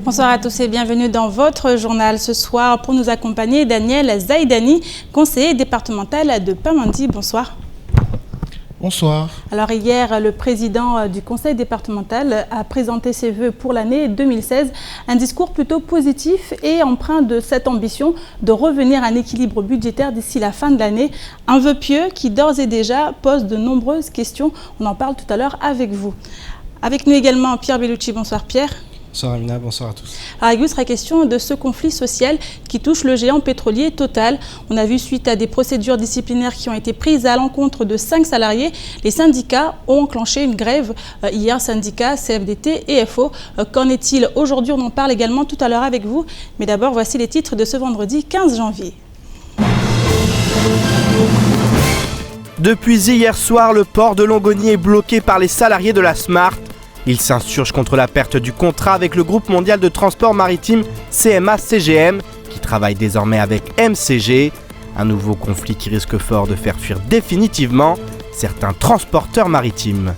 Bonsoir à tous et bienvenue dans votre journal. Ce soir, pour nous accompagner, Daniel Zaïdani, conseiller départemental de Pamandzi. Bonsoir. Bonsoir. Alors hier, le président du conseil départemental a présenté ses vœux pour l'année 2016. Un discours plutôt positif et empreint de cette ambition de revenir à un équilibre budgétaire d'ici la fin de l'année. Un vœu pieux qui d'ores et déjà pose de nombreuses questions. On en parle tout à l'heure avec vous. Avec nous également Pierre Bellucci. Bonsoir Pierre. Bonsoir Amina, bonsoir à tous. Alors, il sera question de ce conflit social qui touche le géant pétrolier Total. On a vu suite à des procédures disciplinaires qui ont été prises à l'encontre de 5 salariés, les syndicats ont enclenché une grève hier, syndicats, CFDT et FO. Qu'en est-il aujourd'hui? On en parle également tout à l'heure avec vous. Mais d'abord, voici les titres de ce vendredi 15 janvier. Depuis hier soir, le port de Longoni est bloqué par les salariés de la Smart. Ils s'insurgent contre la perte du contrat avec le groupe mondial de transport maritime CMA-CGM, qui travaille désormais avec MCG. Un nouveau conflit qui risque fort de faire fuir définitivement certains transporteurs maritimes.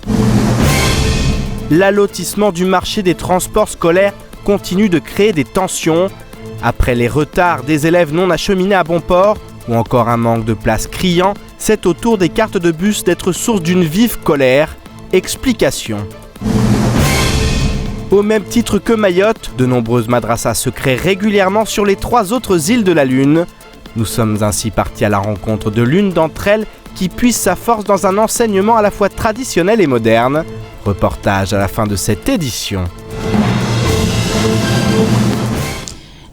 L'allotissement du marché des transports scolaires continue de créer des tensions. Après les retards des élèves non acheminés à bon port, ou encore un manque de place criant, c'est au tour des cartes de bus d'être source d'une vive colère. Explication. Au même titre que Mayotte, de nombreuses madrassas se créent régulièrement sur les 3 autres îles de la Lune. Nous sommes ainsi partis à la rencontre de l'une d'entre elles qui puise sa force dans un enseignement à la fois traditionnel et moderne. Reportage à la fin de cette édition.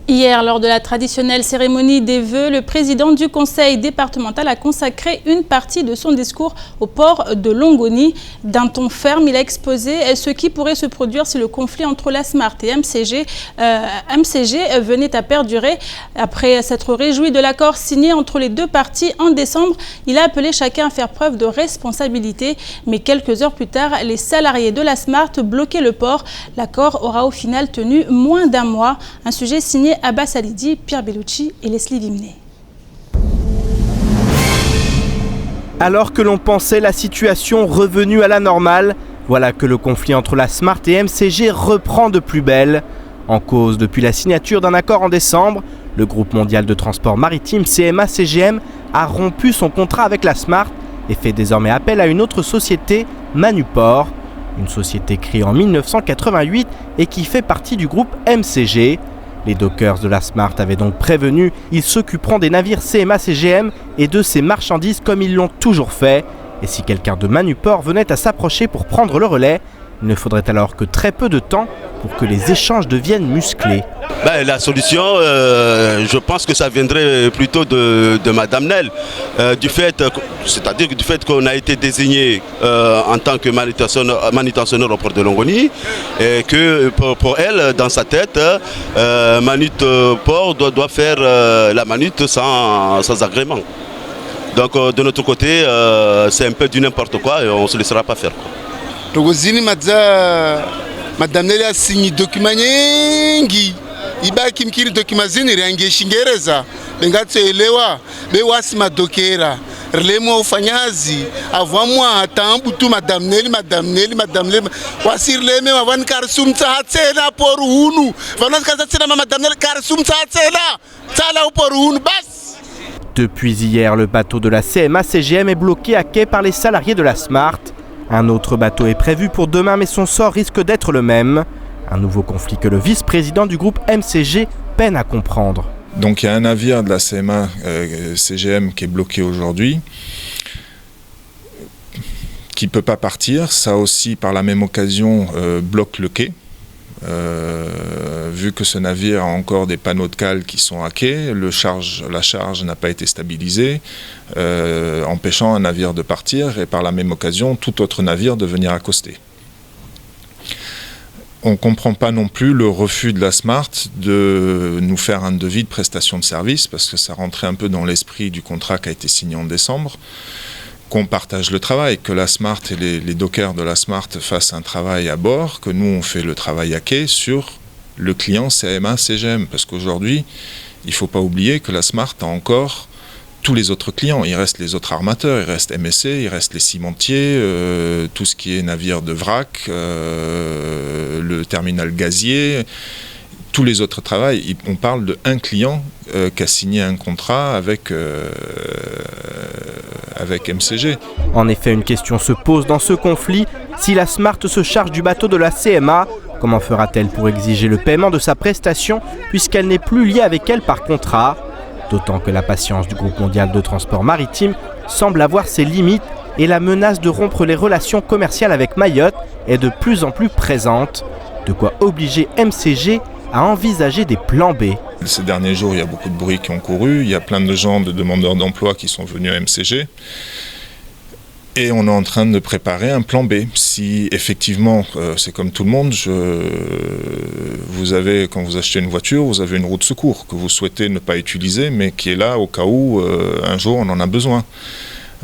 Hier, lors de la traditionnelle cérémonie des vœux, le président du conseil départemental a consacré une partie de son discours au port de Longoni. D'un ton ferme, il a exposé ce qui pourrait se produire si le conflit entre la Smart et MCG venait à perdurer. Après s'être réjoui de l'accord signé entre les deux parties en décembre, il a appelé chacun à faire preuve de responsabilité. Mais quelques heures plus tard, les salariés de la Smart bloquaient le port. L'accord aura au final tenu moins d'un mois. Un sujet signé Abbas Alidi, Pierre Bellucci et Leslie Vimné. Alors que l'on pensait la situation revenue à la normale, voilà que le conflit entre la Smart et MCG reprend de plus belle. En cause depuis la signature d'un accord en décembre, le groupe mondial de transport maritime CMA-CGM a rompu son contrat avec la Smart et fait désormais appel à une autre société, Manuport, une société créée en 1988 et qui fait partie du groupe MCG. Les dockers de la Smart avaient donc prévenu, ils s'occuperont des navires CMA-CGM et de ses marchandises comme ils l'ont toujours fait. Et si quelqu'un de Manuport venait à s'approcher pour prendre le relais, il ne faudrait alors que très peu de temps pour que les échanges deviennent musclés. La solution, je pense que ça viendrait plutôt de Madame Nel, c'est-à-dire du fait qu'on a été désigné en tant que manutentionneur au port de Longoni, et que pour elle, dans sa tête, Manuport doit faire la manute sans agrément. Donc de notre côté, c'est un peu du n'importe quoi et on ne se laissera pas faire. Madame Nel a signé document nyingi ibaki mkiri document zini rangi Shingereza bengatsoelewa bewasi madokera relemo ufanyazi avamwa tambutu Madame Nel wasirleme wavan karsumtsa hatsela poruhunu vanas kasatsena Madame Nel karsumtsa hatsela tsala poruhunu bas. Depuis hier, le bateau de la CMA-CGM est bloqué à quai par les salariés de la Smart. Un autre bateau est prévu pour demain, mais son sort risque d'être le même. Un nouveau conflit que le vice-président du groupe MCG peine à comprendre. Donc il y a un navire de la CMA-CGM qui est bloqué aujourd'hui, qui ne peut pas partir. Ça aussi, par la même occasion, bloque le quai. Vu que ce navire a encore des panneaux de cale qui sont à quai, la charge n'a pas été stabilisée, empêchant un navire de partir et par la même occasion tout autre navire de venir accoster. On ne comprend pas non plus le refus de la Smart de nous faire un devis de prestation de service parce que ça rentrait un peu dans l'esprit du contrat qui a été signé en décembre. qu'on partage le travail, que la Smart et les dockers de la Smart fassent un travail à bord, que nous on fait le travail à quai sur le client CMA CGM, parce qu'aujourd'hui il ne faut pas oublier que la Smart a encore tous les autres clients. Il reste les autres armateurs, il reste MSC, il reste les cimentiers, tout ce qui est navire de vrac, le terminal gazier, tous les autres travails. On parle d'un client qui a signé un contrat avec MCG. En effet, une question se pose dans ce conflit. Si la Smart se charge du bateau de la CMA, comment fera-t-elle pour exiger le paiement de sa prestation puisqu'elle n'est plus liée avec elle par contrat ? D'autant que la patience du groupe mondial de transport maritime semble avoir ses limites et la menace de rompre les relations commerciales avec Mayotte est de plus en plus présente. De quoi obliger MCG à envisager des plans B. Ces derniers jours, il y a beaucoup de bruit qui ont couru. Il y a plein de gens, de demandeurs d'emploi qui sont venus à MCG. Et on est en train de préparer un plan B. Si effectivement, c'est comme tout le monde, vous avez, quand vous achetez une voiture, vous avez une roue de secours que vous souhaitez ne pas utiliser, mais qui est là au cas où un jour on en a besoin.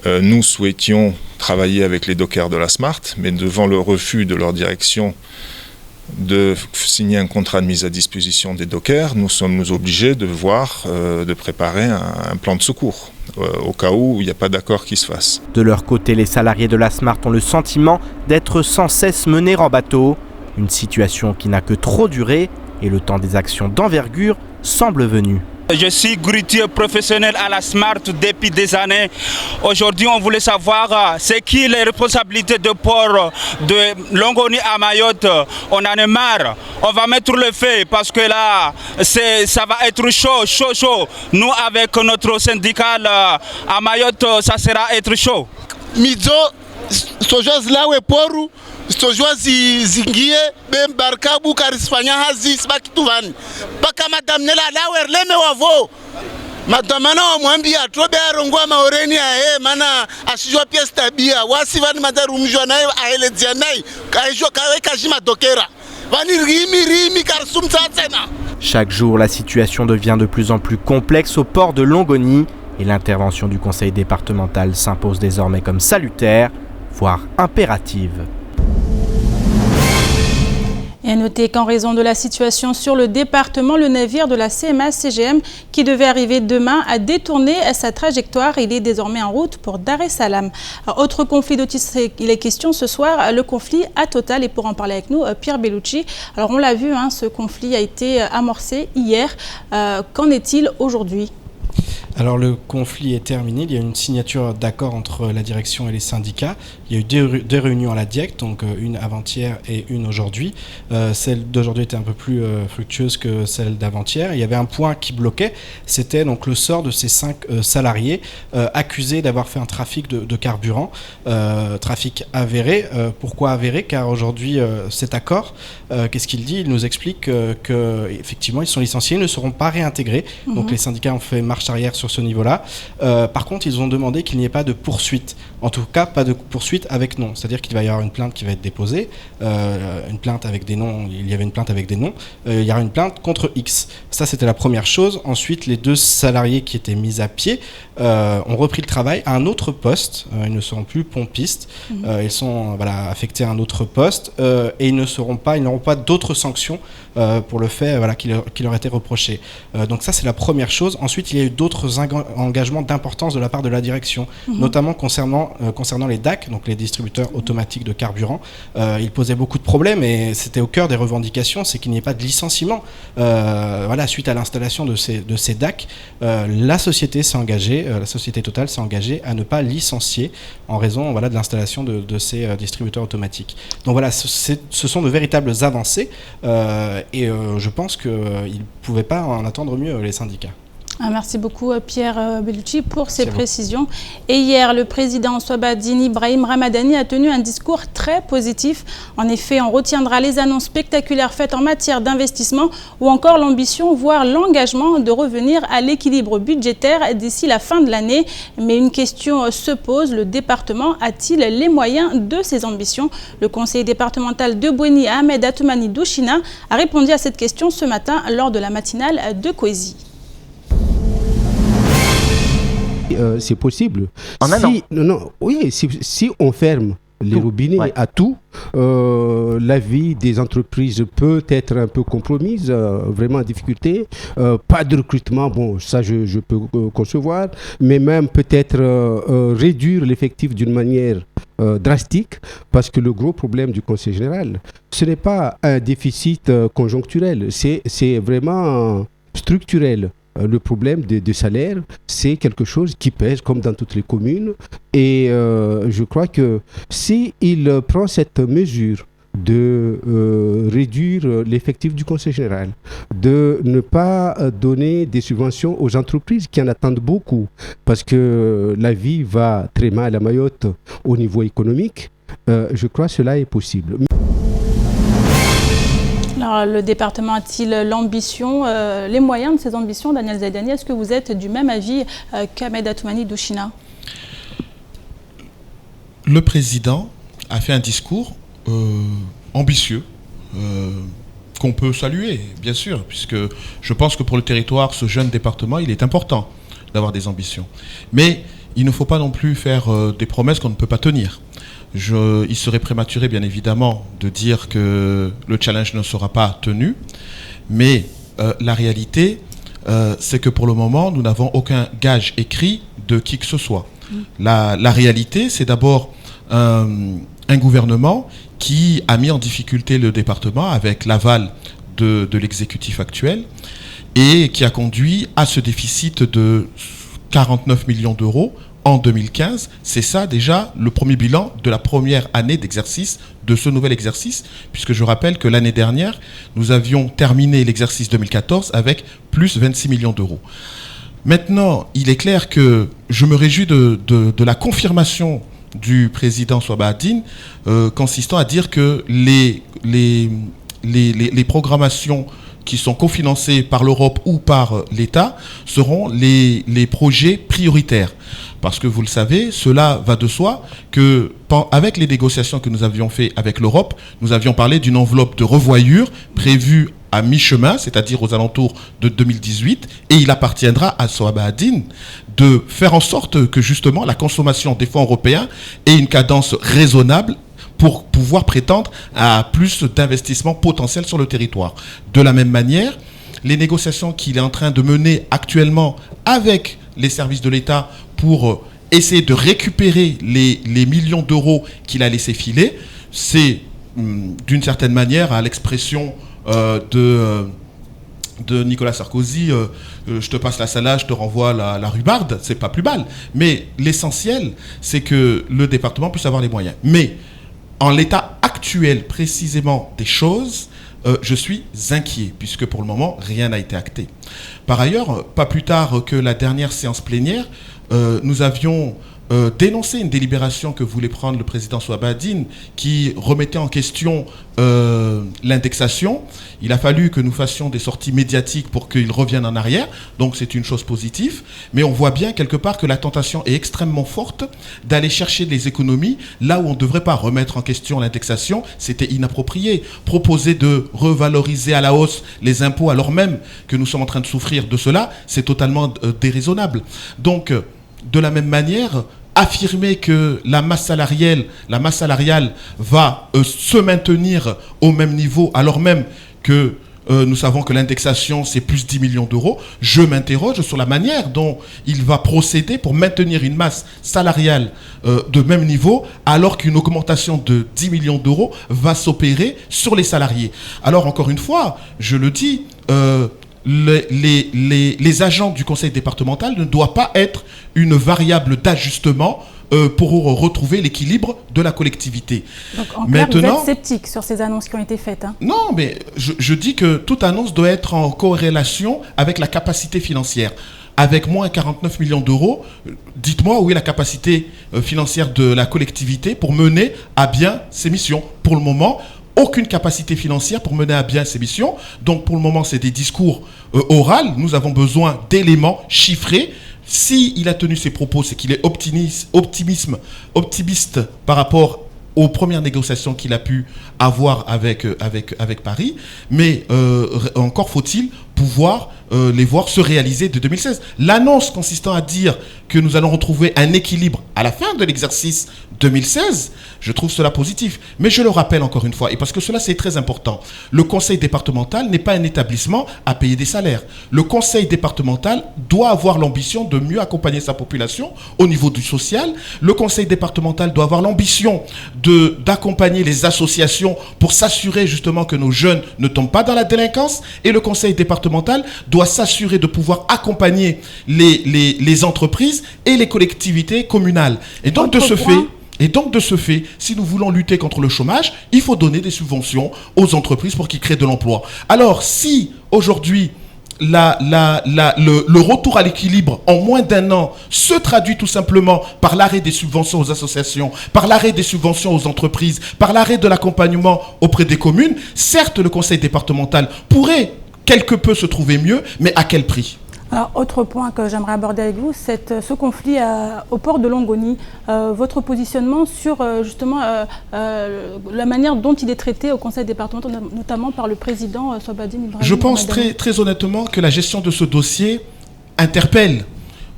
Nous souhaitions travailler avec les dockers de la Smart, mais devant le refus de leur direction de signer un contrat de mise à disposition des dockers, nous sommes obligés de préparer un plan de secours au cas où il n'y a pas d'accord qui se fasse. De leur côté, les salariés de la Smart ont le sentiment d'être sans cesse menés en bateau. Une situation qui n'a que trop duré et le temps des actions d'envergure semble venu. Je suis grutier professionnel à la Smart depuis des années. Aujourd'hui, on voulait savoir c'est qui les responsabilités de port de Longoni à Mayotte. On en est marre. On va mettre le feu parce que là, ça va être chaud. Nous, avec notre syndical à Mayotte, ça sera être chaud. Midzo, sojoz lawe poru. Stojua zingie bembarka bukarisfanya hazi sibakituvani paka madam nela lawer leme wavo madam mana wamwambia trobe arongwa maoreni ae mana asijua pia stabia wasi vani madarumjwa naye aelezia naye kaijwa kawe kajima dokera vani rimi karsumta tena. Chaque jour, la situation devient de plus en plus complexe au port de Longoni et l'intervention du conseil départemental s'impose désormais comme salutaire, voire impérative. Et à noter qu'en raison de la situation sur le département, le navire de la CMA-CGM qui devait arriver demain a détourné sa trajectoire. Il est désormais en route pour Dar es Salaam. Autre conflit dont il est question ce soir, le conflit à Total. Et pour en parler avec nous, Pierre Bellucci. Alors on l'a vu, ce conflit a été amorcé hier. Qu'en est-il aujourd'hui ? Alors le conflit est terminé, il y a une signature d'accord entre la direction et les syndicats. Il y a eu deux réunions à la DIEC, donc une avant-hier et une aujourd'hui. Celle d'aujourd'hui était un peu plus fructueuse que celle d'avant-hier. Il y avait un point qui bloquait, c'était donc le sort de ces 5 salariés accusés d'avoir fait un trafic de carburant, trafic avéré. Pourquoi avéré ? Car aujourd'hui cet accord, qu'est-ce qu'il dit ? Il nous explique qu'effectivement ils sont licenciés, ils ne seront pas réintégrés. Donc les syndicats ont fait marche arrière sur ce niveau-là. Par contre, ils ont demandé qu'il n'y ait pas de poursuite. En tout cas, pas de poursuite avec nom. C'est-à-dire qu'il va y avoir une plainte qui va être déposée, une plainte avec des noms. Il y avait une plainte avec des noms. Il y aura une plainte contre X. Ça, c'était la première chose. Ensuite, les 2 salariés qui étaient mis à pied ont repris le travail à un autre poste. Ils ne seront plus pompistes. Ils sont affectés à un autre poste et ils n'auront pas d'autres sanctions pour le fait qui leur était reproché. Donc ça, c'est la première chose. Ensuite, il y a eu d'autres engagements d'importance de la part de la direction, notamment concernant les DAC, donc les distributeurs automatiques de carburant. Ils posaient beaucoup de problèmes et c'était au cœur des revendications, c'est qu'il n'y ait pas de licenciement. Suite à l'installation de ces DAC, la société s'est engagée, la société Total s'est engagée à ne pas licencier en raison de l'installation de ces distributeurs automatiques. Donc voilà, ce sont de véritables avancées et je pense qu'ils ne pouvaient pas en attendre mieux, les syndicats. Merci beaucoup Pierre Bellucci pour ces précisions. Et hier, le président Swabadini Brahim Ramadani a tenu un discours très positif. En effet, on retiendra les annonces spectaculaires faites en matière d'investissement ou encore l'ambition, voire l'engagement de revenir à l'équilibre budgétaire d'ici la fin de l'année. Mais une question se pose, le département a-t-il les moyens de ses ambitions ? Le conseiller départemental de Bouéni, Ahmed Atoumani Douchina, a répondu à cette question ce matin lors de la matinale de Coésie. c'est possible. En un an. Oui, si on ferme les robinets à tout, la vie des entreprises peut être un peu compromise, vraiment en difficulté. Pas de recrutement, bon, ça je peux concevoir, mais même peut-être réduire l'effectif d'une manière drastique, parce que le gros problème du Conseil général, ce n'est pas un déficit conjoncturel, c'est vraiment structurel. Le problème des salaires, c'est quelque chose qui pèse comme dans toutes les communes. Et je crois que s'il prend cette mesure de réduire l'effectif du Conseil général, de ne pas donner des subventions aux entreprises qui en attendent beaucoup, parce que la vie va très mal à Mayotte au niveau économique, je crois que cela est possible. Alors, le département a-t-il l'ambition, les moyens de ces ambitions, Daniel Zaidani? Est-ce que vous êtes du même avis qu'Ahmed Atoumani Douchina? Le président a fait un discours ambitieux, qu'on peut saluer, bien sûr, puisque je pense que pour le territoire, ce jeune département, il est important d'avoir des ambitions. Mais il ne faut pas non plus faire des promesses qu'on ne peut pas tenir. Il serait prématuré, bien évidemment, de dire que le challenge ne sera pas tenu. Mais la réalité, c'est que pour le moment, nous n'avons aucun gage écrit de qui que ce soit. La réalité, c'est d'abord un gouvernement qui a mis en difficulté le département avec l'aval de l'exécutif actuel et qui a conduit à ce déficit de 49 millions d'euros en 2015. C'est ça déjà le premier bilan de la première année d'exercice de ce nouvel exercice, puisque je rappelle que l'année dernière, nous avions terminé l'exercice 2014 avec plus 26 millions d'euros. Maintenant, il est clair que je me réjouis de la confirmation du président Swabadine consistant à dire que les programmations qui sont cofinancées par l'Europe ou par l'État seront les projets prioritaires. Parce que vous le savez, cela va de soi que avec les négociations que nous avions faites avec l'Europe, nous avions parlé d'une enveloppe de revoyure prévue à mi-chemin, c'est-à-dire aux alentours de 2018, et il appartiendra à Swabadine de faire en sorte que justement la consommation des fonds européens ait une cadence raisonnable pour pouvoir prétendre à plus d'investissements potentiels sur le territoire. De la même manière, les négociations qu'il est en train de mener actuellement avec les services de l'État pour essayer de récupérer les millions d'euros qu'il a laissé filer, c'est d'une certaine manière à l'expression de Nicolas Sarkozy, je te passe la salade, je te renvoie la rhubarbe, c'est pas plus mal. Mais l'essentiel, c'est que le département puisse avoir les moyens. Mais en l'état actuel précisément des choses, je suis inquiet, puisque pour le moment, rien n'a été acté. Par ailleurs, pas plus tard que la dernière séance plénière, nous avions dénoncé une délibération que voulait prendre le président Swabadine qui remettait en question l'indexation. Il a fallu que nous fassions des sorties médiatiques pour qu'il revienne en arrière, donc c'est une chose positive, mais on voit bien quelque part que la tentation est extrêmement forte d'aller chercher des économies là où on ne devrait pas remettre en question l'indexation. C'était inapproprié. Proposer de revaloriser à la hausse les impôts alors même que nous sommes en train de souffrir de cela, c'est totalement déraisonnable. Donc, de la même manière, affirmer que la masse salariale va se maintenir au même niveau alors même que nous savons que l'indexation c'est plus 10 millions d'euros, je m'interroge sur la manière dont il va procéder pour maintenir une masse salariale de même niveau alors qu'une augmentation de 10 millions d'euros va s'opérer sur les salariés. Alors encore une fois, je le dis, les agents du conseil départemental ne doivent pas être une variable d'ajustement pour retrouver l'équilibre de la collectivité. Donc en clair, vous êtes sceptique sur ces annonces qui ont été faites, hein? Non, mais je dis que toute annonce doit être en corrélation avec la capacité financière. Avec moins 49 millions d'euros, dites-moi où est la capacité financière de la collectivité pour mener à bien ses missions. Pour le moment, aucune capacité financière pour mener à bien ces missions. Donc pour le moment, c'est des discours oraux. Nous avons besoin d'éléments chiffrés. S'il a tenu ses propos, c'est qu'il est optimiste par rapport aux premières négociations qu'il a pu avoir avec Paris. Mais encore faut-il pouvoir les voir se réaliser de 2016. L'annonce consistant à dire que nous allons retrouver un équilibre à la fin de l'exercice 2016, je trouve cela positif. Mais je le rappelle encore une fois, et parce que cela c'est très important, le conseil départemental n'est pas un établissement à payer des salaires. Le conseil départemental doit avoir l'ambition de mieux accompagner sa population au niveau du social. Le conseil départemental doit avoir l'ambition d'accompagner les associations pour s'assurer justement que nos jeunes ne tombent pas dans la délinquance. Et le conseil départemental doit s'assurer de pouvoir accompagner les entreprises et les collectivités communales. Et donc de ce fait, si nous voulons lutter contre le chômage, il faut donner des subventions aux entreprises pour qu'ils créent de l'emploi. Alors si aujourd'hui le retour à l'équilibre en moins d'un an se traduit tout simplement par l'arrêt des subventions aux associations, par l'arrêt des subventions aux entreprises, par l'arrêt de l'accompagnement auprès des communes, certes le conseil départemental pourrait quelque peu se trouver mieux, mais à quel prix ? Alors, autre point que j'aimerais aborder avec vous, ce conflit au port de Longoni. Votre positionnement sur justement la manière dont il est traité au conseil départemental, notamment par le président Sobadine Ibrahim. Je pense très honnêtement que la gestion de ce dossier interpelle.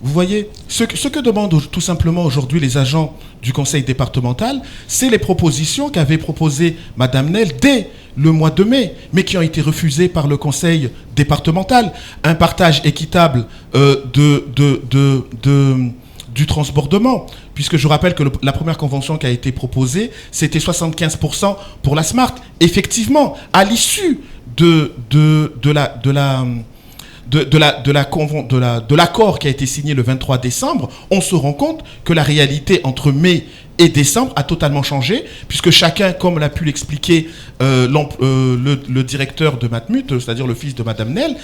Vous voyez, ce que demandent tout simplement aujourd'hui les agents du conseil départemental, c'est les propositions qu'avait proposées Madame Nel dès le mois de mai, mais qui ont été refusées par le conseil départemental. Un partage équitable du transbordement, puisque je rappelle que la première convention qui a été proposée, c'était 75% pour la Smart. Effectivement, à l'issue de l'accord qui a été signé le 23 décembre, on se rend compte que la réalité entre mai et décembre a totalement changé, puisque chacun, comme l'a pu l'expliquer le directeur de Matmut, c'est-à-dire le fils de Madame Nel,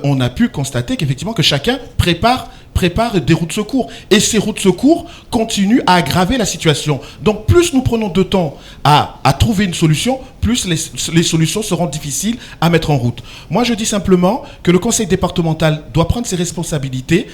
on a pu constater qu'effectivement que chacun prépare des routes de secours. Et ces routes de secours continuent à aggraver la situation. Donc plus nous prenons de temps à trouver une solution, plus les solutions seront difficiles à mettre en route. Moi je dis simplement que le conseil départemental doit prendre ses responsabilités.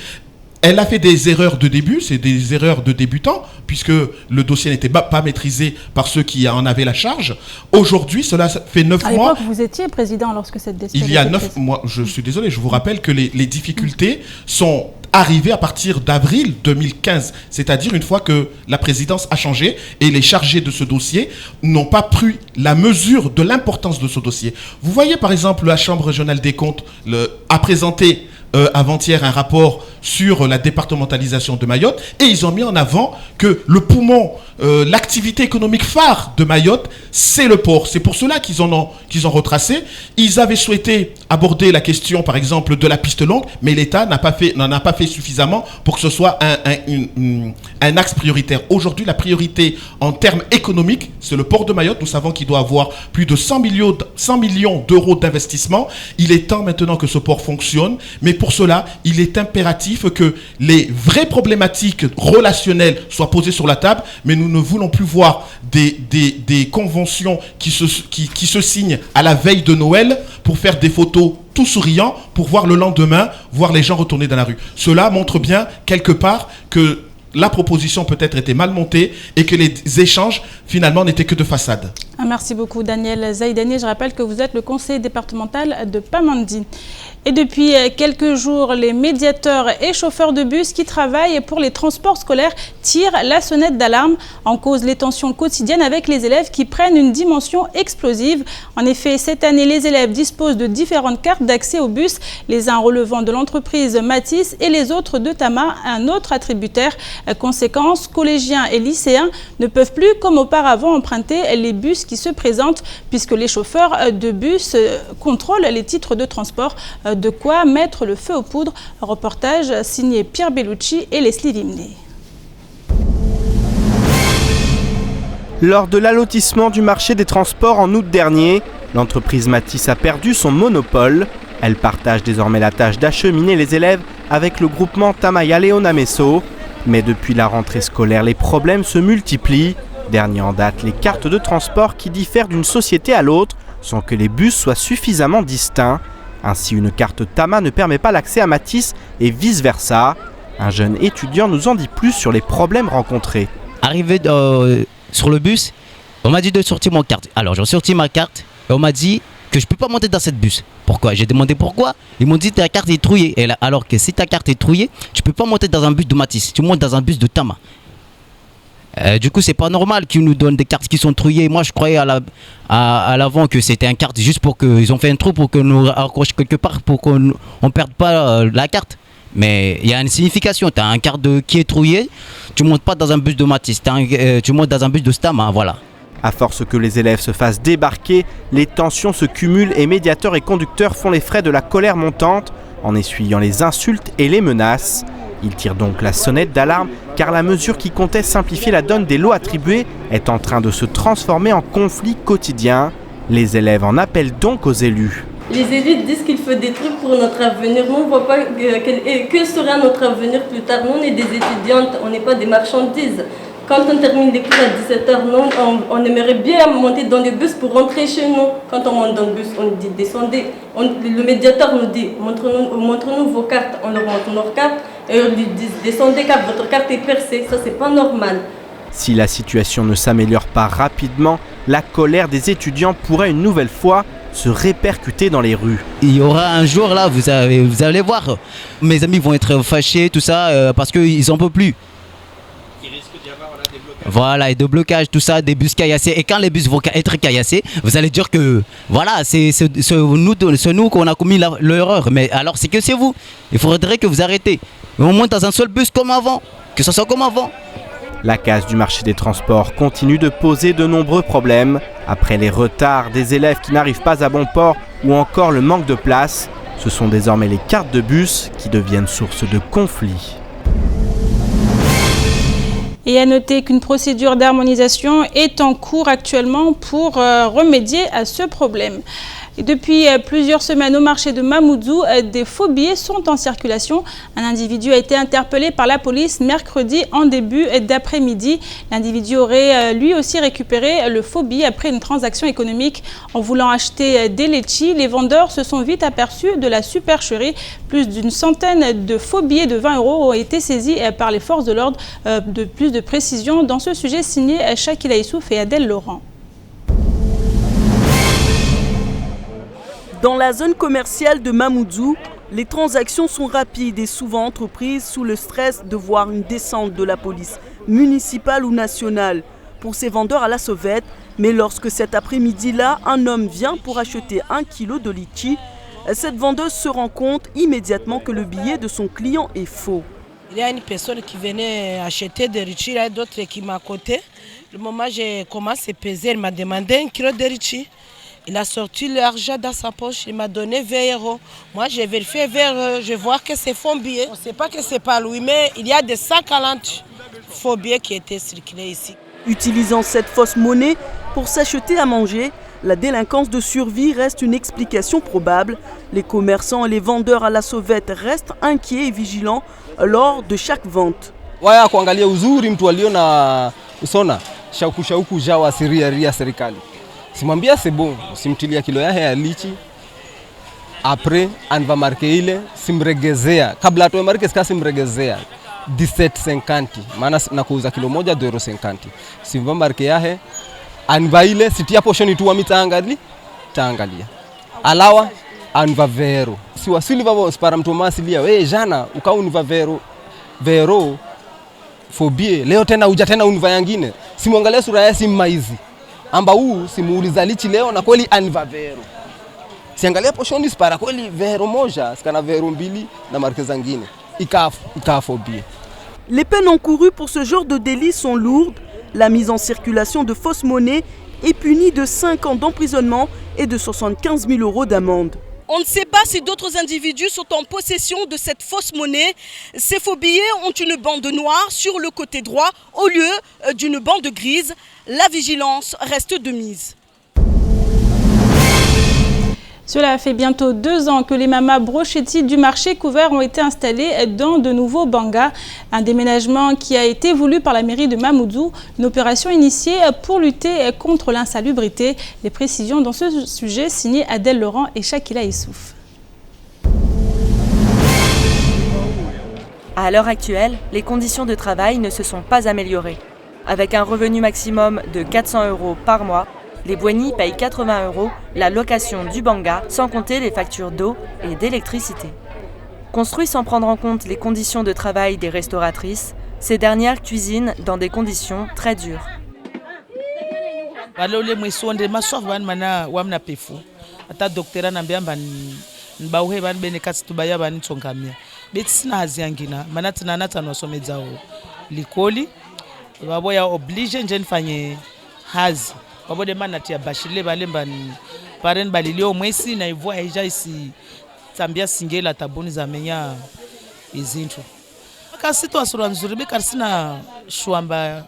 Elle a fait des erreurs de début, c'est des erreurs de débutants, puisque le dossier n'était pas maîtrisé par ceux qui en avaient la charge. Aujourd'hui, cela fait 9 mois... À l'époque, vous étiez président lorsque cette décision... Il y a 9 mois, je suis désolé, je vous rappelle que les difficultés sont arrivées à partir d'avril 2015, c'est-à-dire une fois que la présidence a changé et les chargés de ce dossier n'ont pas pris la mesure de l'importance de ce dossier. Vous voyez par exemple, la Chambre régionale des comptes a présenté avant-hier un rapport sur la départementalisation de Mayotte, et ils ont mis en avant que le poumon, l'activité économique phare de Mayotte, c'est le port. C'est pour cela qu'ils ont retracé. Ils avaient souhaité aborder la question, par exemple, de la piste longue, mais l'État n'en a pas fait suffisamment pour que ce soit un axe prioritaire. Aujourd'hui, la priorité en termes économiques, c'est le port de Mayotte. Nous savons qu'il doit avoir plus de 100 millions d'euros d'investissement. Il est temps maintenant que ce port fonctionne, mais pour cela, il est impératif que les vraies problématiques relationnelles soient posées sur la table, mais nous ne voulons plus voir des conventions qui se signent à la veille de Noël pour faire des photos tout souriants, pour voir le lendemain, voir les gens retourner dans la rue. Cela montre bien, quelque part, que la proposition peut-être était mal montée et que les échanges, finalement, n'étaient que de façade. Merci beaucoup, Daniel Zaïdani. Je rappelle que vous êtes le conseiller départemental de Pamandi. Et depuis quelques jours, les médiateurs et chauffeurs de bus qui travaillent pour les transports scolaires tirent la sonnette d'alarme. En cause, les tensions quotidiennes avec les élèves qui prennent une dimension explosive. En effet, cette année, les élèves disposent de différentes cartes d'accès au bus, les uns relevant de l'entreprise Matisse et les autres de Tama, un autre attributaire. Conséquence, collégiens et lycéens ne peuvent plus, comme auparavant, emprunter les bus qui se présentent, puisque les chauffeurs de bus contrôlent les titres de transport. De quoi mettre le feu aux poudres. Reportage signé Pierre Bellucci et Leslie Vimney. Lors de l'allotissement du marché des transports en août dernier, l'entreprise Matisse a perdu son monopole. Elle partage désormais la tâche d'acheminer les élèves avec le groupement Tamaya Leona Messo. Mais depuis la rentrée scolaire, les problèmes se multiplient. Dernier en date, les cartes de transport qui diffèrent d'une société à l'autre sans que les bus soient suffisamment distincts. Ainsi, une carte Tama ne permet pas l'accès à Matisse et vice-versa. Un jeune étudiant nous en dit plus sur les problèmes rencontrés. Arrivé sur le bus, on m'a dit de sortir mon carte. Alors j'ai sorti ma carte et on m'a dit que je ne peux pas monter dans cette bus. Pourquoi? J'ai demandé pourquoi. Ils m'ont dit ta carte est trouillée. Et là, alors que si ta carte est trouillée, tu ne peux pas monter dans un bus de Matisse. Tu montes dans un bus de Tama. Du coup, c'est pas normal qu'ils nous donnent des cartes qui sont trouillées. Moi, je croyais à l'avant que c'était une carte juste pour qu'ils ont fait un trou pour que nous accrochent quelque part pour qu'on ne perde pas la carte. Mais il y a une signification. Tu as un carte qui est trouillé, tu ne montes pas dans un bus de Matisse, tu montes dans un bus de Stama, voilà. À force que les élèves se fassent débarquer, les tensions se cumulent et médiateurs et conducteurs font les frais de la colère montante en essuyant les insultes et les menaces. Ils tirent donc la sonnette d'alarme car la mesure qui comptait simplifier la donne des lots attribués est en train de se transformer en conflit quotidien. Les élèves en appellent donc aux élus. Les élus disent qu'il faut des trucs pour notre avenir. Nous, on ne voit pas quel sera notre avenir plus tard. Nous, on est des étudiantes, on n'est pas des marchandises. Quand on termine les cours à 17h, nous, on aimerait bien monter dans le bus pour rentrer chez nous. Quand on monte dans le bus, on dit descendez. Le médiateur nous dit montrez-nous vos cartes. On leur montre nos cartes et on lui dit descendez car votre carte est percée. Ça, c'est pas normal. Si la situation ne s'améliore pas rapidement, la colère des étudiants pourrait une nouvelle fois se répercuter dans les rues. Il y aura un jour là, vous allez voir, mes amis vont être fâchés, tout ça, parce qu'ils n'en peuvent plus. Il risque d'y avoir des blocages. Voilà, et de blocages, tout ça, des bus caillassés. Et quand les bus vont être caillassés, vous allez dire que voilà, c'est nous qu'on a commis l'erreur. Mais alors c'est que c'est vous. Il faudrait que vous arrêtez. On monte dans un seul bus comme avant, que ce soit comme avant. La casse du marché des transports continue de poser de nombreux problèmes. Après les retards des élèves qui n'arrivent pas à bon port ou encore le manque de place, ce sont désormais les cartes de bus qui deviennent source de conflits. Et à noter qu'une procédure d'harmonisation est en cours actuellement pour remédier à ce problème. Et depuis plusieurs semaines au marché de Mamoudzou, des faux billets sont en circulation. Un individu a été interpellé par la police mercredi en début d'après-midi. L'individu aurait lui aussi récupéré le faux billet après une transaction économique. En voulant acheter des litchis, les vendeurs se sont vite aperçus de la supercherie. Plus d'une centaine de faux billets de 20 € ont été saisis par les forces de l'ordre. De plus de précisions dans ce sujet signé Shakila Issouf et Adèle Laurent. Dans la zone commerciale de Mamoudzou, les transactions sont rapides et souvent entreprises sous le stress de voir une descente de la police municipale ou nationale pour ces vendeurs à la sauvette. Mais lorsque cet après-midi-là, un homme vient pour acheter 1 kilo de litchi, cette vendeuse se rend compte immédiatement que le billet de son client est faux. Il y a une personne qui venait acheter des litchis, il y a d'autres qui m'ont à côté. Le moment où j'ai commencé à peser, elle m'a demandé 1 kilo de litchis. Il a sorti l'argent dans sa poche, il m'a donné 20 €. Moi, j'ai vérifié je vois que c'est faux billet. On ne sait pas que c'est pas lui, mais il y a des 140 faux billets qui étaient circulés ici. Utilisant cette fausse monnaie pour s'acheter à manger, la délinquance de survie reste une explication probable. Les commerçants et les vendeurs à la sauvette restent inquiets et vigilants lors de chaque vente. Waya kuangalia uzuri mtu aliona usona shauku jawa ria serikali. Simwambia c'est bon, simtilia kilo yake ya lichi. Après anva marke ile simregezea. Kabla atoe marke sika simregezea 17.50. Maana nakuuza kilo moja 2.50. Simva marke yake anva ile sitia poshoni tu amitaangalia. Taangalia. Alawa anva vero. Siwasili babo spara mtu masilia. We jana ukauniva vero fobie. Leo tena uja tena univa yangine. Simuangalia sura yake simaizi. Amba huu simuuliza lichi leo na kweli aniva vero. Siangalia poshoni spara kweli vero moja, sikana vero mbili na marque zingine. Ikafobie. Les peines encourues pour ce genre de délit sont lourdes. La mise en circulation de fausses monnaies est punie de 5 ans d'emprisonnement et de 75 000 € d'amende. On ne sait pas si d'autres individus sont en possession de cette fausse monnaie. Ces faux billets ont une bande noire sur le côté droit au lieu d'une bande grise. La vigilance reste de mise. Cela fait bientôt 2 ans que les mamas brochetti du marché couvert ont été installées dans de nouveaux bangas. Un déménagement qui a été voulu par la mairie de Mamoudzou, une opération initiée pour lutter contre l'insalubrité. Les précisions dans ce sujet signées Adèle Laurent et Shakila Issouf. À l'heure actuelle, les conditions de travail ne se sont pas améliorées. Avec un revenu maximum de 400 € par mois, Les Boigny payent 80 € la location du banga, sans compter les factures d'eau et d'électricité. Construit sans prendre en compte les conditions de travail des restauratrices, ces dernières cuisinent dans des conditions très dures. Tambia singela tabuni za menya izintu kasito asura nzuri be karsina shwamba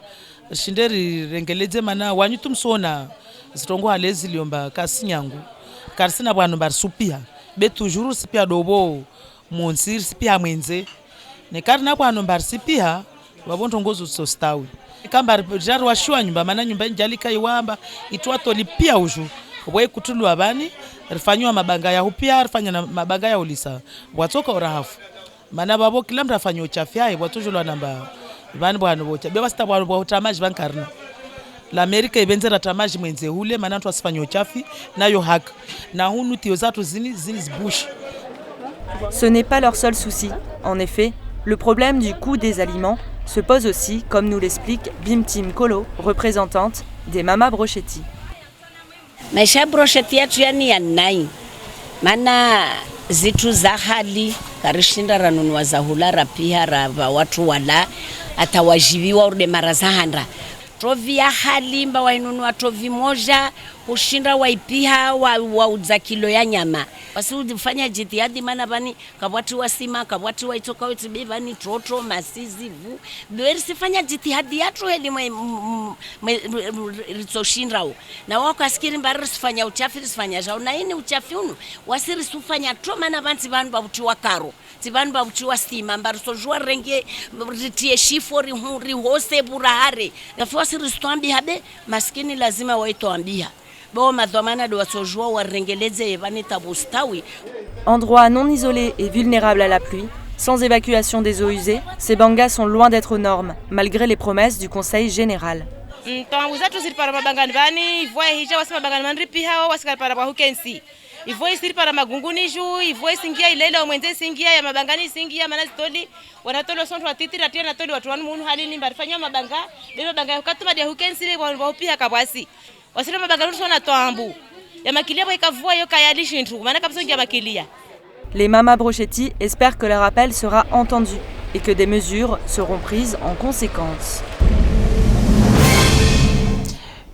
shinderi rengeleze mana wanyu msona zitongo alezi liomba kasinyangu karsina bwanu barsupia be toujours sipia dobo monsir sipia mwenze ne karna bwanu barsipia wabonto ngozo so stawi kamba jaru washwa nyumba mana nyumba njalika iwamba itwato lipia uju Wai kutulu abani, rifanywa mabanga ya hupia, rifanya na mabanga ya ulisa. Watoka orahafu. Mana babo kila mtu afanya uchafi hai, watujulwa namba. Bani bwanu bocha. Bewa sita bwanu bwa utamaji bankarna. La Amerika ibenzera tamaji mwenze hule, mana mtu asifanya uchafi, na yo hak. Na hunu tiozatu zini zbush. Ce n'est pas leur seul souci. En effet, le problème du coût des aliments se pose aussi, comme nous l'explique Bimtim Kolo, représentante des Mama Brochetti. Maisha brosheti yetu yani ya nai. Mana zitu za hali karishinda ranunua za hulara pia rava watu wala atawajibiwa urde mara za handa. Tovi ya hali mba wainunua tovi moja ushinda waipiha wauza kilo ya nyama. Wasi ufanya jitihadi mana bani kabwatu wasima kabwatu waitoka wetu bani trotro masizi vu. Bweri sifanya jitihadi yatu heli ritoshindrao. Na wako askiri mbari sifanya uchafi sifanya jao. Na ini uchafi unu wasiri sifanya tro mana bani tibanu babuchiwa karo. Tibanu babuchiwa stima mbari sojua renge ritie shifo rihose burahare. Nafi wasiri situambi habe maskini lazima waitoambia. Endroits non isolés et vulnérables à la pluie, sans évacuation des eaux usées, ces bangas sont loin d'être aux normes, malgré les promesses du Conseil général. Ivoi siri para magunguni juu, ivoi singia ilela omwenze singia ya mabangani singia manastoli, wanatolo sonto watiti ratia natoli watu wanu munu hali ni mbarifanya mabanga, bebe mabanga ukatuma dia hukensi le waupia kabwasi. Wasira mabanga nusu na toambu. Ya makilia kwa ikavua yo kayali shintu, mana kapso ngia makilia. Les Mama Brochetti espèrent que leur appel sera entendu et que des mesures seront prises en conséquence.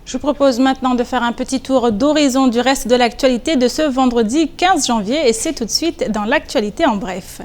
Je vous propose maintenant de faire un petit tour d'horizon du reste de l'actualité de ce vendredi 15 janvier et c'est tout de suite dans l'actualité en bref.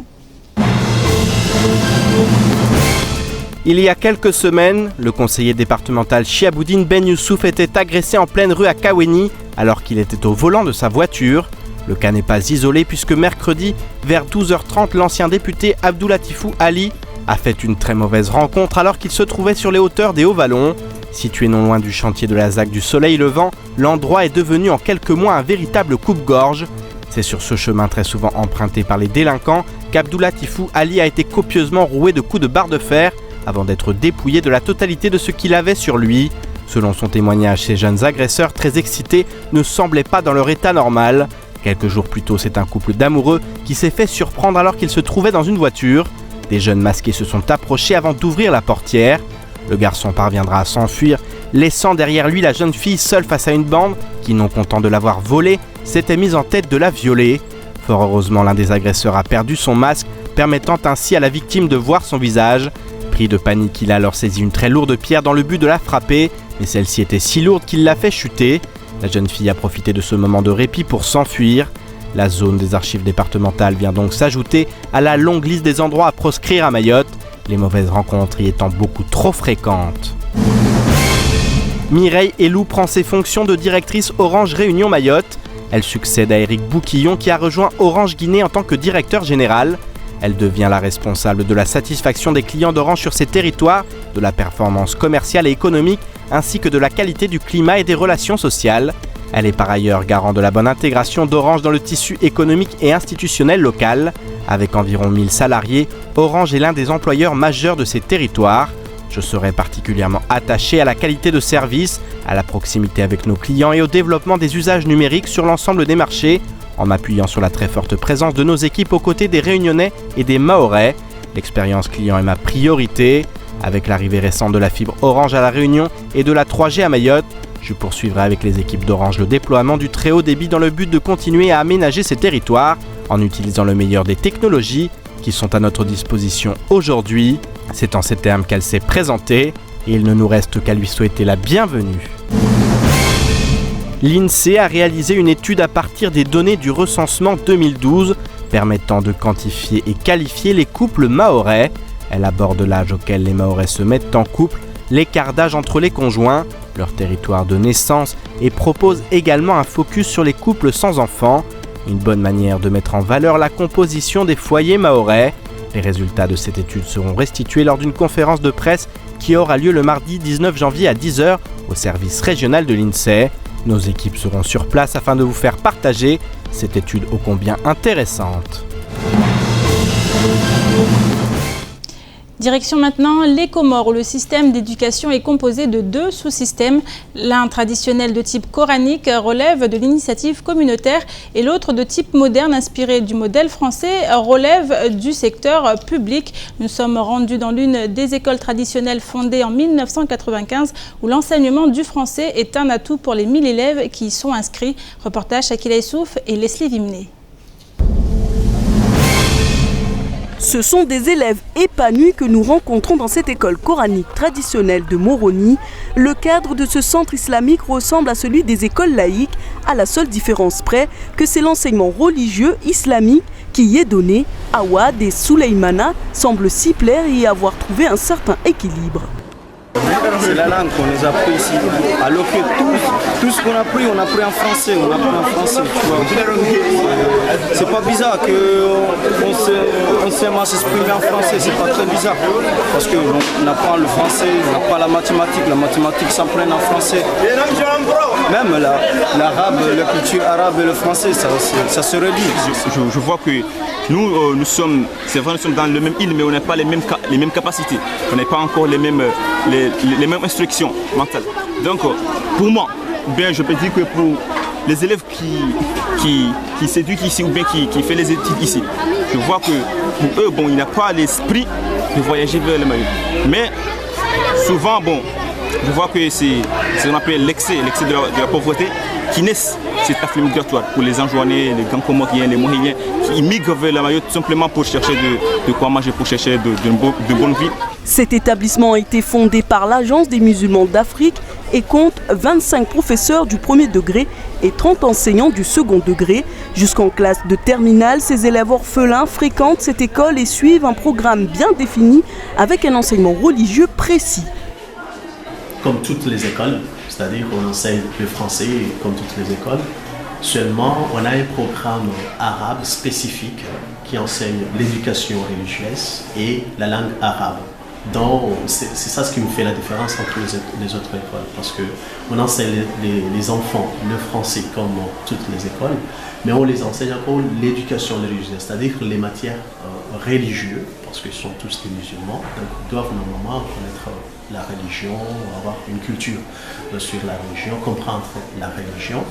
Il y a quelques semaines, le conseiller départemental Chiaboudine Ben Youssouf était agressé en pleine rue à Kaweni alors qu'il était au volant de sa voiture. Le cas n'est pas isolé puisque mercredi, vers 12h30, l'ancien député Abdoulatifou Ali a fait une très mauvaise rencontre alors qu'il se trouvait sur les hauteurs des Hauts-Vallons. Situé non loin du chantier de la ZAC du Soleil Levant, l'endroit est devenu en quelques mois un véritable coupe-gorge. C'est sur ce chemin très souvent emprunté par les délinquants qu'Abdoulatifou Ali a été copieusement roué de coups de barre de fer avant d'être dépouillé de la totalité de ce qu'il avait sur lui. Selon son témoignage, ces jeunes agresseurs très excités ne semblaient pas dans leur état normal. Quelques jours plus tôt, c'est un couple d'amoureux qui s'est fait surprendre alors qu'ils se trouvaient dans une voiture. Des jeunes masqués se sont approchés avant d'ouvrir la portière. Le garçon parviendra à s'enfuir, laissant derrière lui la jeune fille seule face à une bande qui, non content de l'avoir volée, s'était mise en tête de la violer. Fort heureusement, l'un des agresseurs a perdu son masque, permettant ainsi à la victime de voir son visage. Pris de panique, il a alors saisi une très lourde pierre dans le but de la frapper, mais celle-ci était si lourde qu'il l'a fait chuter. La jeune fille a profité de ce moment de répit pour s'enfuir. La zone des archives départementales vient donc s'ajouter à la longue liste des endroits à proscrire à Mayotte, les mauvaises rencontres y étant beaucoup trop fréquentes. Mireille Elou prend ses fonctions de directrice Orange Réunion Mayotte. Elle succède à Éric Bouquillon qui a rejoint Orange Guinée en tant que directeur général. Elle devient la responsable de la satisfaction des clients d'Orange sur ses territoires, de la performance commerciale et économique, ainsi que de la qualité du climat et des relations sociales. Elle est par ailleurs garant de la bonne intégration d'Orange dans le tissu économique et institutionnel local. Avec environ 1000 salariés, Orange est l'un des employeurs majeurs de ces territoires. Je serai particulièrement attaché à la qualité de service, à la proximité avec nos clients et au développement des usages numériques sur l'ensemble des marchés, en m'appuyant sur la très forte présence de nos équipes aux côtés des Réunionnais et des Mahorais. L'expérience client est ma priorité. Avec l'arrivée récente de la fibre Orange à La Réunion et de la 3G à Mayotte, je poursuivrai avec les équipes d'Orange le déploiement du très haut débit dans le but de continuer à aménager ces territoires en utilisant le meilleur des technologies qui sont à notre disposition aujourd'hui. C'est en ces termes qu'elle s'est présentée et il ne nous reste qu'à lui souhaiter la bienvenue. L'INSEE a réalisé une étude à partir des données du recensement 2012 permettant de quantifier et qualifier les couples mahorais. Elle aborde l'âge auquel les Mahorais se mettent en couple, l'écart d'âge entre les conjoints, leur territoire de naissance et propose également un focus sur les couples sans enfants. Une bonne manière de mettre en valeur la composition des foyers mahorais. Les résultats de cette étude seront restitués lors d'une conférence de presse qui aura lieu le mardi 19 janvier à 10h au service régional de l'INSEE. Nos équipes seront sur place afin de vous faire partager cette étude ô combien intéressante. Direction maintenant les Comores où le système d'éducation est composé de 2 sous-systèmes. L'un traditionnel de type coranique relève de l'initiative communautaire et l'autre de type moderne inspiré du modèle français relève du secteur public. Nous sommes rendus dans l'une des écoles traditionnelles fondées en 1995 où l'enseignement du français est un atout pour les 1000 élèves qui y sont inscrits. Reportage Akila Issouf et Leslie Vimné. Ce sont des élèves épanouis que nous rencontrons dans cette école coranique traditionnelle de Moroni. Le cadre de ce centre islamique ressemble à celui des écoles laïques, à la seule différence près que c'est l'enseignement religieux islamique qui y est donné. Awad et Souleymana semblent s'y plaire et y avoir trouvé un certain équilibre. C'est la langue qu'on nous a appris ici. Alors que tout ce qu'on a appris, on a appris en français. On a appris en français. C'est pas bizarre qu'on s'aime à s'exprimer en français. C'est pas très bizarre. Parce qu'on apprend le français, on n'a pas la mathématique. La mathématique s'apprend en français. Même l'arabe, la culture arabe et le français, ça se relie. Je vois que nous sommes dans le même île, mais on n'a pas les mêmes capacités. On n'a pas encore les mêmes instructions mentales. Donc, pour moi, bien, je peux dire que pour les élèves qui s'éduquent ici ou bien qui font les études ici, je vois que pour eux, bon, il n'y a pas l'esprit de voyager vers le Mayotte. Mais souvent, bon, je vois que c'est ce qu'on appelle l'excès de la pauvreté qui naissent cet afflux migratoire pour les Anjouanais, les grands Comoriens, les Mohiniens qui immigrent vers la Mayotte simplement pour chercher de quoi manger, pour chercher de bonnes vies. Cet établissement a été fondé par l'Agence des musulmans d'Afrique et compte 25 professeurs du premier degré et 30 enseignants du second degré. Jusqu'en classe de terminale, ces élèves orphelins fréquentent cette école et suivent un programme bien défini avec un enseignement religieux précis. Comme toutes les écoles, c'est-à-dire qu'on enseigne le français comme toutes les écoles, seulement on a un programme arabe spécifique qui enseigne l'éducation religieuse et la langue arabe. Donc c'est ça ce qui nous fait la différence entre les autres écoles, parce qu'on enseigne les enfants le français comme toutes les écoles, mais on les enseigne encore l'éducation religieuse, c'est-à-dire les matières religieuses, parce qu'ils sont tous des musulmans, donc ils doivent normalement connaître la religion, avoir une culture sur la religion, comprendre la religion.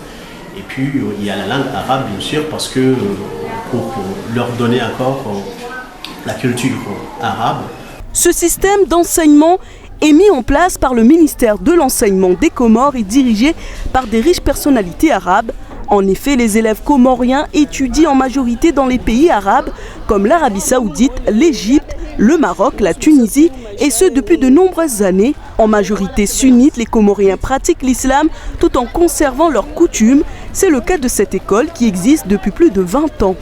Et puis il y a la langue arabe bien sûr, parce que pour leur donner encore la culture arabe. Ce système d'enseignement est mis en place par le ministère de l'enseignement des Comores et dirigé par des riches personnalités arabes. En effet, les élèves comoriens étudient en majorité dans les pays arabes comme l'Arabie Saoudite, l'Égypte, le Maroc, la Tunisie et ce depuis de nombreuses années. En majorité sunnite, les Comoriens pratiquent l'islam tout en conservant leurs coutumes. C'est le cas de cette école qui existe depuis plus de 20 ans.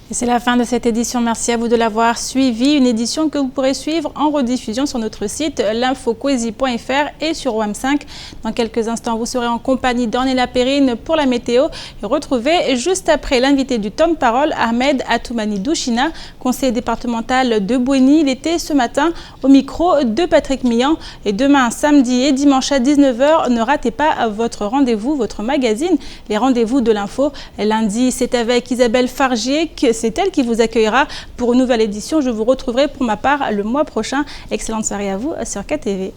Et c'est la fin de cette édition. Merci à vous de l'avoir suivi. Une édition que vous pourrez suivre en rediffusion sur notre site l'infocoesi.fr et sur WAM5. Dans quelques instants, vous serez en compagnie d'Ornella Perrine pour la météo. Et retrouvez juste après l'invité du temps de parole, Ahmed Atoumani Douchina, conseiller départemental de Bouéni. Il était ce matin au micro de Patrick Millan. Et demain, samedi et dimanche à 19h, ne ratez pas votre rendez-vous, votre magazine, les rendez-vous de l'info. Lundi, c'est avec Isabelle Fargier que c'est elle qui vous accueillera pour une nouvelle édition. Je vous retrouverai pour ma part le mois prochain. Excellente soirée à vous sur KTV.